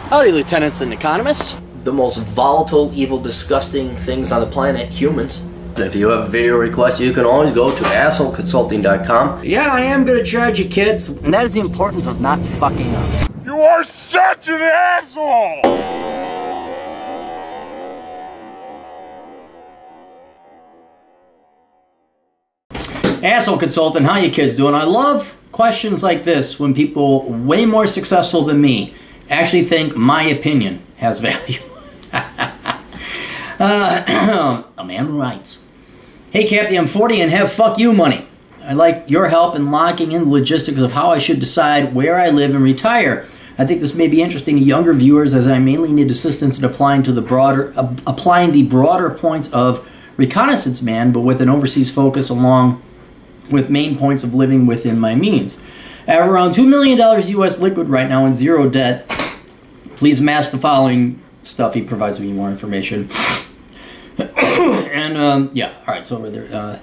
Howdy, lieutenants and economists. The most volatile, evil, disgusting things on the planet, humans. If you have a video request, you can always go to assholeconsulting.com. Yeah, I am gonna charge you, kids. And that is the importance of not fucking up. You are such an asshole! Asshole Consultant, how you kids doing? I love questions like this when people way more successful than me actually think my opinion has value. A man who writes. Hey Cappy, I'm 40 and have fuck you money. I'd like your help in locking in the logistics of how I should decide where I live and retire. I think this may be interesting to younger viewers as I mainly need assistance in applying the broader points of Reconnaissance Man, but with an overseas focus along with main points of living within my means. I have around $2 million US liquid right now and zero debt. Please mask the following stuff. He provides me more information. And, yeah, alright, so over there.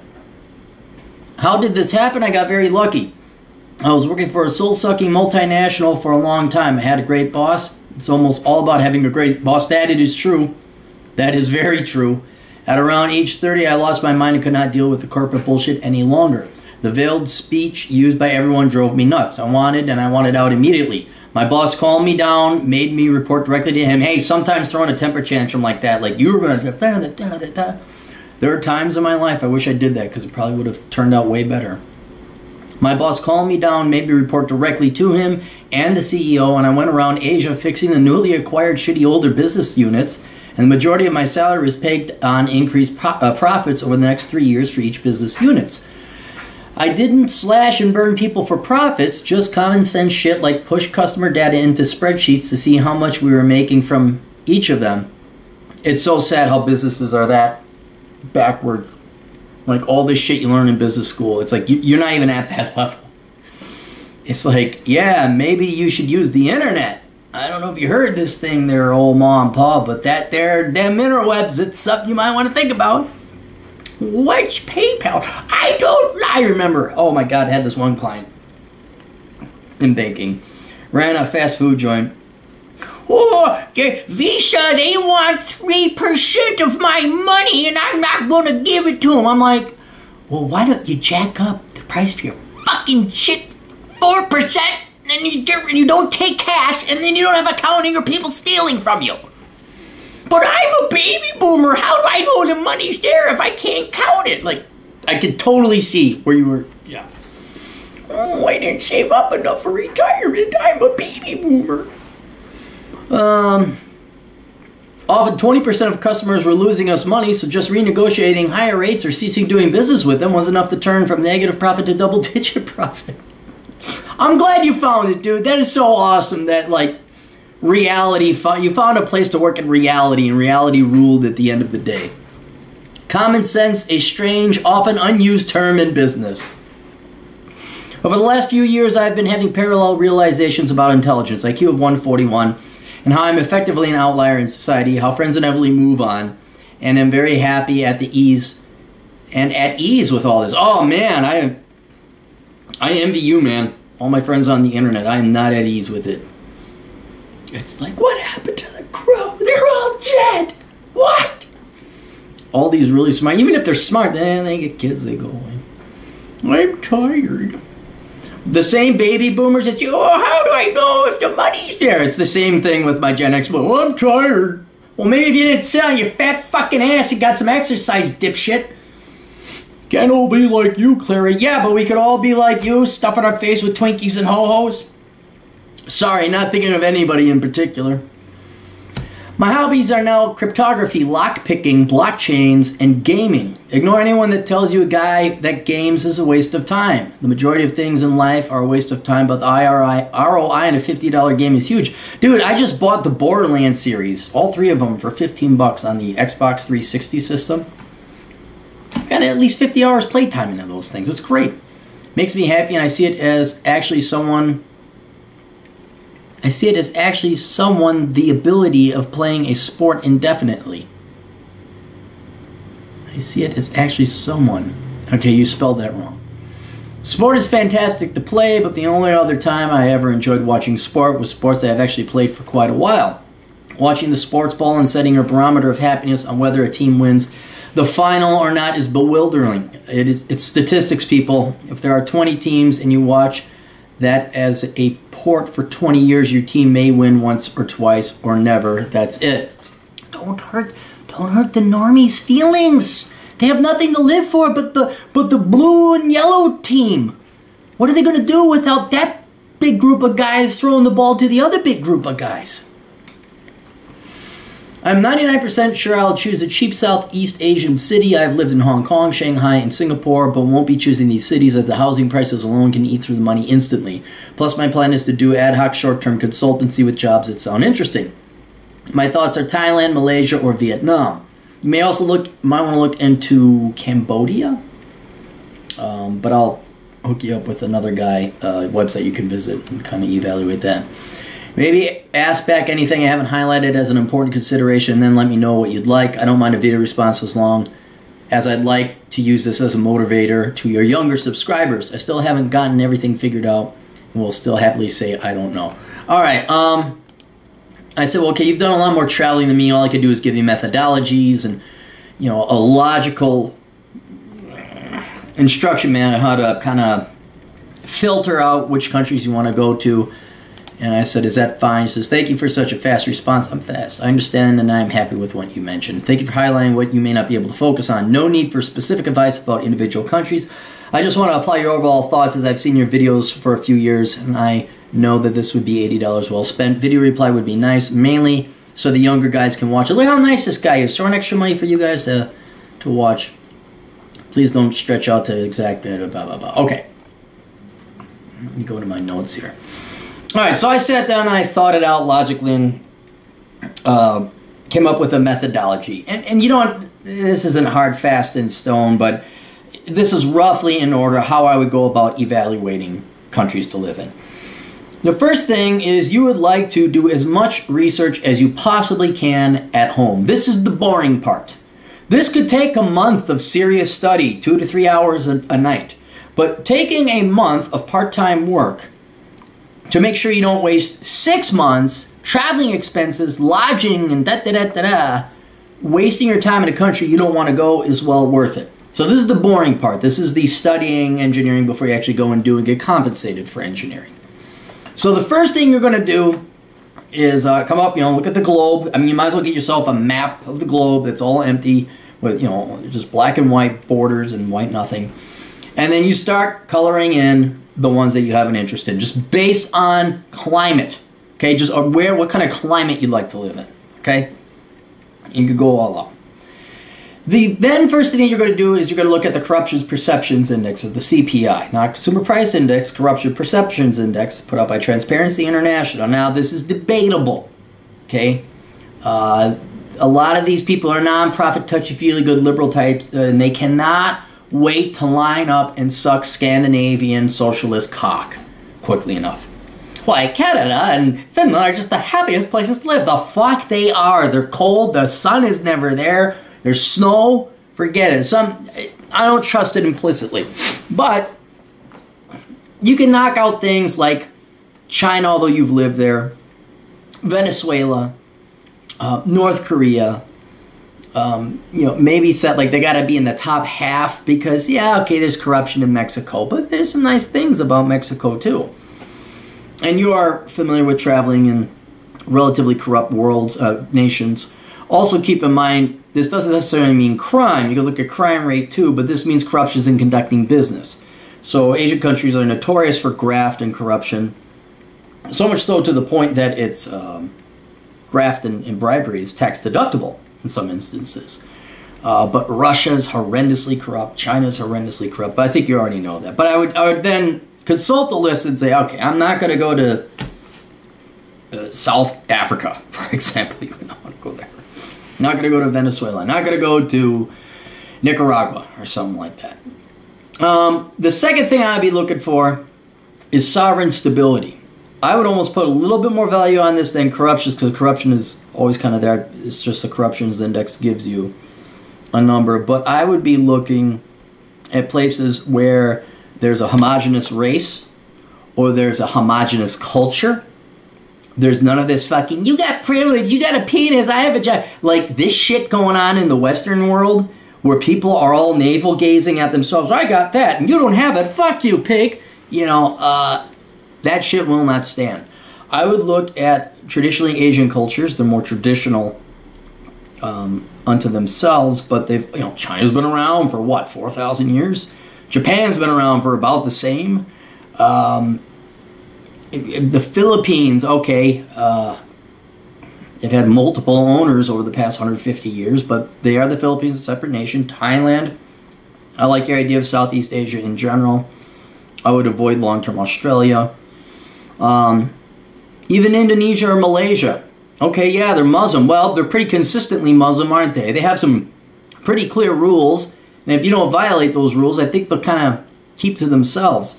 How did this happen? I got very lucky. I was working for a soul-sucking multinational for a long time. I had a great boss. It's almost all about having a great boss. That it is true. That is very true. At around age 30, I lost my mind and could not deal with the corporate bullshit any longer. The veiled speech used by everyone drove me nuts. I wanted out immediately. My boss calmed me down, made me report directly to him. Hey, sometimes throwing a temper tantrum like that, like you were going to... There are times in my life I wish I did that because it probably would have turned out way better. My boss calmed me down, made me report directly to him and the CEO, and I went around Asia fixing the newly acquired shitty older business units, and the majority of my salary was paid on increased profits over the next 3 years for each business units. I didn't slash and burn people for profits, just common sense shit like push customer data into spreadsheets to see how much we were making from each of them. It's so sad how businesses are that backwards. Like all this shit you learn in business school, it's like you're not even at that level. It's like, yeah, maybe you should use the internet. I don't know if you heard this thing there, old mom and pa, but that there, them interwebs, it's something you might want to think about. What's PayPal? I remember. Oh my God, I had this one client in banking. Ran a fast food joint. Oh, Visa, they want 3% of my money and I'm not going to give it to them. I'm like, well, why don't you jack up the price for your fucking shit 4%? And you don't take cash, and then you don't have accounting or people stealing from you. But I'm a baby boomer. How do I know the money's there if I can't count it? Like, I could totally see where you were. Yeah. Oh, I didn't save up enough for retirement. I'm a baby boomer. Often 20% of customers were losing us money, so just renegotiating higher rates or ceasing doing business with them was enough to turn from negative profit to double-digit profit. I'm glad you found it, dude. That is so awesome that, like, reality, you found a place to work in reality, and reality ruled at the end of the day. Common sense, a strange, often unused term in business. Over the last few years, I've been having parallel realizations about intelligence, IQ of 141, and how I'm effectively an outlier in society, how friends inevitably move on, and I'm very happy at ease with all this. Oh, man, I envy you, man. All my friends on the internet, I am not at ease with it. It's like, what happened to the crew? They're all dead. What? All these really smart, even if they're smart, then they get kids, they go away. I'm tired. The same baby boomers that you, oh, how do I know if the money's there? It's the same thing with my Gen X. Oh, I'm tired. Well, maybe if you didn't sit on your fat fucking ass, you got some exercise, dipshit. Can't all be like you, Clary. Yeah, but we could all be like you, stuffing our face with Twinkies and ho-hos. Sorry, not thinking of anybody in particular. My hobbies are now cryptography, lockpicking, blockchains, and gaming. Ignore anyone that tells you that games is a waste of time. The majority of things in life are a waste of time, but the ROI in a $50 game is huge. Dude, I just bought the Borderlands series, all 3 of them, for $15 on the Xbox 360 system. Got at least 50 hours playtime into those things. It's great. Makes me happy, and I see it as actually someone the ability of playing a sport indefinitely. I see it as actually someone. Okay, you spelled that wrong. Sport is fantastic to play, but the only other time I ever enjoyed watching sport was sports that I've actually played for quite a while. Watching the sports ball and setting a barometer of happiness on whether a team wins the final or not is bewildering. It's statistics, people. If there are 20 teams and you watch that as a port for 20 years, your team may win once or twice or never. That's it. Don't hurt the normies' feelings. They have nothing to live for but the blue and yellow team. What are they going to do without that big group of guys throwing the ball to the other big group of guys? I'm 99% sure I'll choose a cheap Southeast Asian city. I've lived in Hong Kong, Shanghai, and Singapore, but won't be choosing these cities as the housing prices alone can eat through the money instantly. Plus, my plan is to do ad hoc short-term consultancy with jobs that sound interesting. My thoughts are Thailand, Malaysia, or Vietnam. You may also might want to look into Cambodia, but I'll hook you up with another guy, website you can visit and kind of evaluate that. Maybe ask back anything I haven't highlighted as an important consideration, and then let me know what you'd like. I don't mind a video response as long as I'd like to use this as a motivator to your younger subscribers. I still haven't gotten everything figured out, and will still happily say I don't know. All right, I said, well, okay, you've done a lot more traveling than me. All I could do is give you methodologies and, you know, a logical instruction manual how to kind of filter out which countries you want to go to. And I said, is that fine? She says, thank you for such a fast response. I'm fast. I understand, and I'm happy with what you mentioned. Thank you for highlighting what you may not be able to focus on. No need for specific advice about individual countries. I just want to apply your overall thoughts as I've seen your videos for a few years, and I know that this would be $80 well spent. Video reply would be nice, mainly so the younger guys can watch it. Look how nice this guy is. Throwing extra money for you guys to watch. Please don't stretch out to exact blah, blah, blah. Okay. Let me go to my notes here. All right, so I sat down and I thought it out logically and came up with a methodology. And you know, this isn't hard, fast, in stone, but this is roughly in order how I would go about evaluating countries to live in. The first thing is you would like to do as much research as you possibly can at home. This is the boring part. This could take a month of serious study, 2 to 3 hours a night. But taking a month of part-time work to make sure you don't waste 6 months, traveling expenses, lodging, and wasting your time in a country you don't want to go is well worth it. So this is the boring part. This is the studying engineering before you actually go and do and get compensated for engineering. So the first thing you're going to do is come up, look at the globe. I mean, you might as well get yourself a map of the globe that's all empty with, just black and white borders and white nothing. And then you start coloring in the ones that you have an interest in, just based on climate. Okay, just what kind of climate you'd like to live in. Okay, you could go all out. Then first thing that you're going to do is you're going to look at the Corruption Perceptions Index of the CPI, not Consumer Price Index, Corruption Perceptions Index, put out by Transparency International. Now this is debatable. Okay, a lot of these people are non-profit, touchy-feely, good liberal types, and they cannot wait to line up and suck Scandinavian socialist cock quickly enough. Why, Canada and Finland are just the happiest places to live. The fuck they are. They're cold. The sun is never there. There's snow. Forget it. I don't trust it implicitly. But you can knock out things like China, although you've lived there, Venezuela, North Korea. Maybe set like they got to be in the top half because, yeah, okay, there's corruption in Mexico, but there's some nice things about Mexico too. And you are familiar with traveling in relatively corrupt nations. Also keep in mind, this doesn't necessarily mean crime. You can look at crime rate too, but this means corruption in conducting business. So Asian countries are notorious for graft and corruption. So much so to the point that it's graft and bribery is tax deductible in some instances. But Russia's horrendously corrupt. China's horrendously corrupt. But I think you already know that. But I would then consult the list and say, okay, I'm not going to go to South Africa, for example. You would not want to go there. Not going to go to Venezuela. Not going to go to Nicaragua or something like that. The second thing I'd be looking for is sovereign stability. I would almost put a little bit more value on this than corruption, because corruption is always kind of there. It's just the corruptions index gives you a number. But I would be looking at places where there's a homogenous race or there's a homogenous culture. There's none of this fucking, you got privilege, you got a penis, I have a job. Like this shit going on in the Western world where people are all navel gazing at themselves. I got that and you don't have it. Fuck you, pig. You know, that shit will not stand. I would look at traditionally Asian cultures. They're more traditional unto themselves, but they've, you know, China's been around for what, 4,000 years? Japan's been around for about the same. The Philippines, okay, they've had multiple owners over the past 150 years, but they are the Philippines, a separate nation. Thailand, I like your idea of Southeast Asia in general. I would avoid long-term Australia. Even Indonesia or Malaysia. Okay, yeah, they're Muslim. Well, they're pretty consistently Muslim, aren't they? They have some pretty clear rules, and if you don't violate those rules, I think they'll kind of keep to themselves.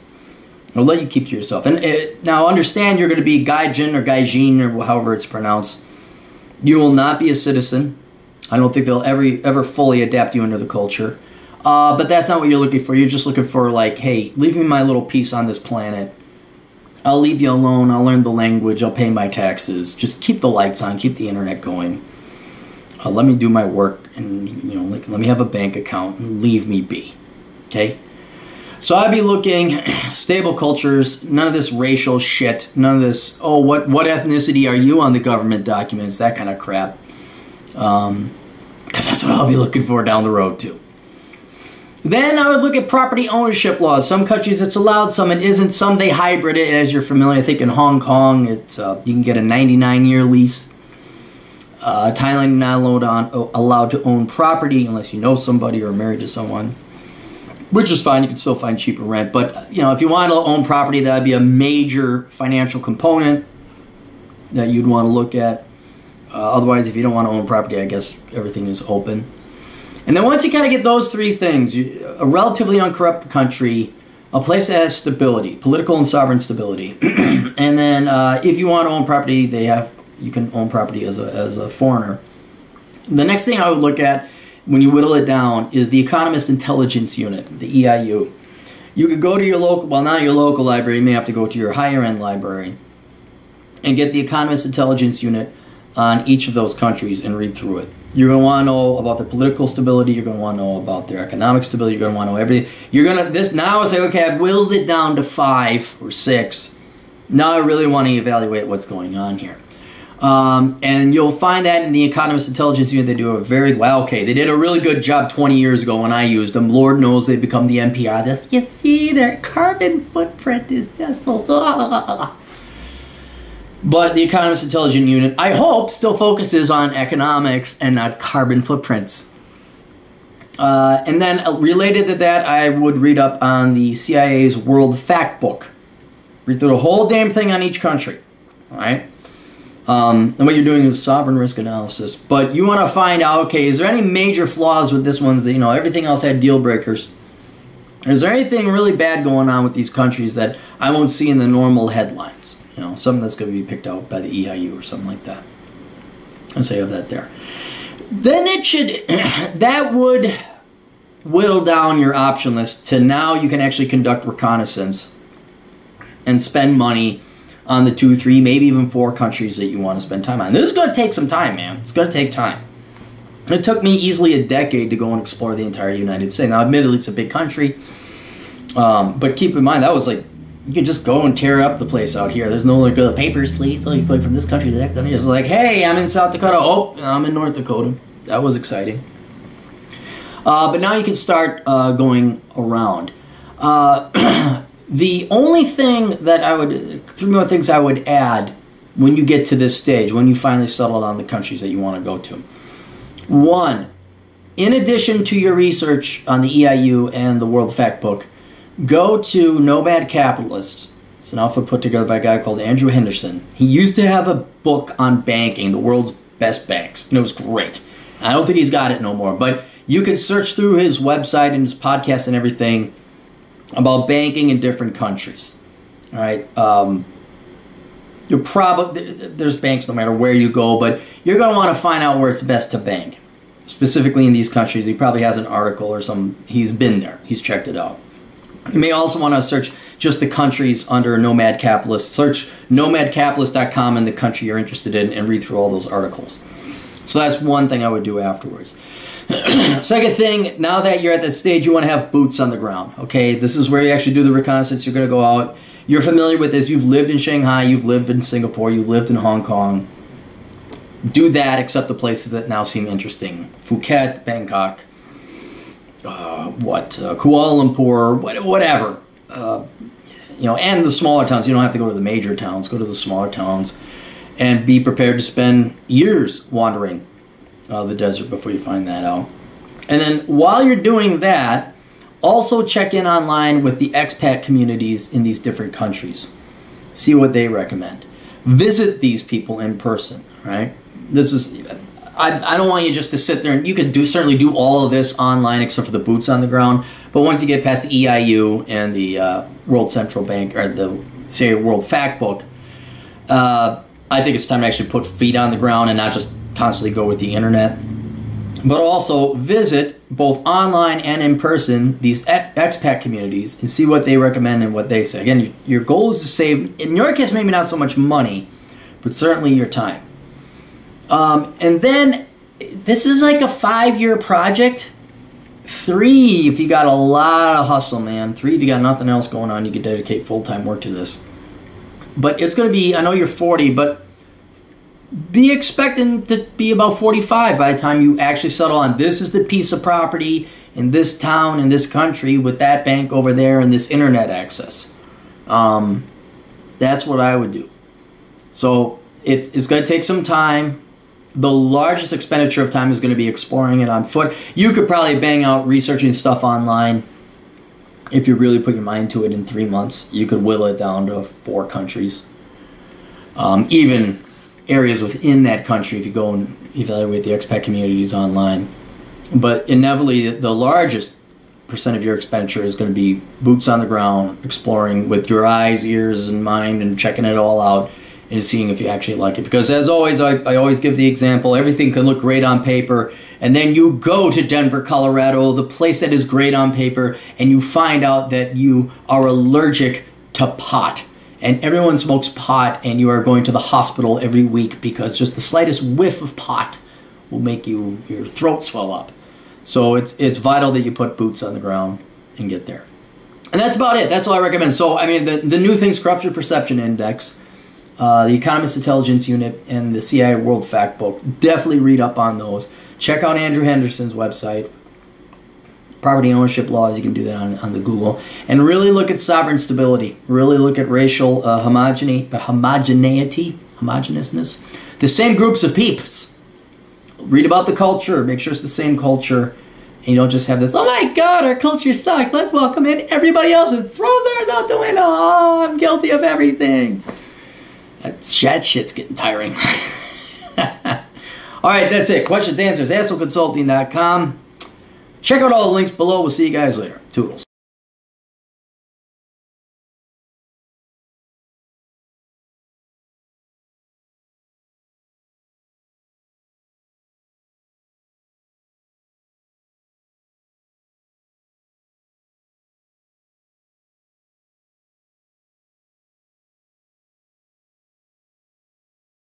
Or let you keep to yourself. And now understand you're going to be Gaijin or Gaijin or however it's pronounced. You will not be a citizen. I don't think they'll ever fully adapt you into the culture. But that's not what you're looking for. You're just looking for like, hey, leave me my little piece on this planet. I'll leave you alone. I'll learn the language. I'll pay my taxes. Just keep the lights on. Keep the internet going. Let me do my work. And, you know, like, let me have a bank account and leave me be. Okay? So I'd be looking stable cultures, none of this racial shit, none of this, oh, what ethnicity are you on the government documents, that kind of crap. Because that's what I'll be looking for down the road, too. Then I would look at property ownership laws. Some countries it's allowed, some it isn't. Some they hybrid it, as you're familiar. I think in Hong Kong, it's you can get a 99-year lease. Thailand, you're not allowed to own property unless you know somebody or are married to someone. Which is fine, you can still find cheaper rent. But, you know, if you want to own property, that would be a major financial component that you'd want to look at. Otherwise, if you don't want to own property, I guess everything is open. And then once you kind of get those three things, a relatively uncorrupt country, a place that has stability, political and sovereign stability. And then if you want to own property, you can own property as a foreigner. The next thing I would look at when you whittle it down is the Economist Intelligence Unit, the EIU. You could go to your local, well, not your local library, you may have to go to your higher end library and get the Economist Intelligence Unit on each of those countries and read through it. You're going to want to know about their political stability, you're going to want to know about their economic stability, you're going to want to know everything. You're going to, this now I say, okay, I've whittled it down to 5 or 6. Now I really want to evaluate what's going on here. And you'll find that in the Economist Intelligence Unit, they do a very, well, okay, they did a really good job 20 years ago when I used them. Lord knows they've become the NPR. This, you see, their carbon footprint is just so... But the Economist Intelligence Unit, I hope, still focuses on economics and not carbon footprints. And then related to that, I would read up on the CIA's World Fact Book. Read through the whole damn thing on each country. All right? And what you're doing is sovereign risk analysis. But you want to find out, okay, is there any major flaws with this one? That, you know, everything else had deal breakers. Is there anything really bad going on with these countries that I won't see in the normal headlines? You know, something that's going to be picked out by the EIU or something like that. I'll say of that there. Then it should, that would whittle down your option list to now you can actually conduct reconnaissance and spend money on the 2, 3, maybe even 4 countries that you want to spend time on. This is going to take some time, man. It's going to take time. It took me easily a decade to go and explore the entire United States. Now, admittedly, it's a big country. But keep in mind, that was like, you can just go and tear up the place out here. There's no like, papers, please. Oh, you play from this country to that country. It's like, hey, I'm in South Dakota. Oh, I'm in North Dakota. That was exciting. But now you can start going around. The only thing that I would, 3 more things I would add when you get to this stage, when you finally settle on the countries that you want to go to. 1, in addition to your research on the EIU and the World Fact Book, go to Nomad Capitalists. It's an outfit put together by a guy called Andrew Henderson. He used to have a book on banking, the world's best banks, and it was great. I don't think he's got it no more, but you can search through his website and his podcast and everything about banking in different countries. All right, you're probably, there's banks no matter where you go, but you're going to want to find out where it's best to bank. Specifically in these countries, he probably has an article or some, he's been there, he's checked it out. You may also want to search just the countries under Nomad Capitalist. Search nomadcapitalist.com and the country you're interested in and read through all those articles. So that's one thing I would do afterwards. Second thing, now that you're at this stage, you want to have boots on the ground. Okay, this is where you actually do the reconnaissance. You're going to go out. You're familiar with this. You've lived in Shanghai. You've lived in Singapore. You've lived in Hong Kong. Do that, except the places that now seem interesting. Phuket, Bangkok, Kuala Lumpur, whatever. You know, and the smaller towns. You don't have to go to the major towns. Go to the smaller towns. And be prepared to spend years wandering the desert before you find that out. And then while you're doing that, also check in online with the expat communities in these different countries. See what they recommend. Visit these people in person, right? This is, I don't want you just to sit there, and you could certainly do all of this online except for the boots on the ground. But once you get past the EIU and the World Central Bank, or the, say, World Factbook, I think it's time to actually put feet on the ground and not just constantly go with the internet. But also visit, both online and in person, these expat communities and see what they recommend and what they say. Again, your goal is to save, in your case, maybe not so much money, but certainly your time. And then, this is like a 5-year project. 3, if you got a lot of hustle, man. 3, if you got nothing else going on, you can dedicate full-time work to this. But it's going to be, I know you're 40, but be expecting to be about 45 by the time you actually settle on this is the piece of property in this town, in this country, with that bank over there and this internet access. That's what I would do. So it's going to take some time. The largest expenditure of time is going to be exploring it on foot. You could probably bang out researching stuff online. If you really put your mind to it in 3 months, you could whittle it down to 4 countries. Even areas within that country, if you go and evaluate the expat communities online. But inevitably, the largest percent of your expenditure is going to be boots on the ground, exploring with your eyes, ears, and mind, and checking it all out and seeing if you actually like it. Because as always, I always give the example, everything can look great on paper, and then you go to Denver, Colorado, the place that is great on paper, and you find out that you are allergic to pot. And everyone smokes pot, and you are going to the hospital every week because just the slightest whiff of pot will make your throat swell up. So it's vital that you put boots on the ground and get there. And that's about it. That's all I recommend. So, I mean, the new things, Corruption Perception Index, the Economist Intelligence Unit, and the CIA World Factbook. Definitely read up on those. Check out Andrew Henderson's website. Property ownership laws, you can do that on the Google. And really look at sovereign stability. Really look at racial homogeneousness. The same groups of peeps. Read about the culture. Make sure it's the same culture. And you don't just have this, oh my God, our culture sucks. Let's welcome in everybody else and throws ours out the window. Oh, I'm guilty of everything. That shit's getting tiring. All right, that's it. Questions, answers, assholeconsulting.com. Check out all the links below. We'll see you guys later. Toodles.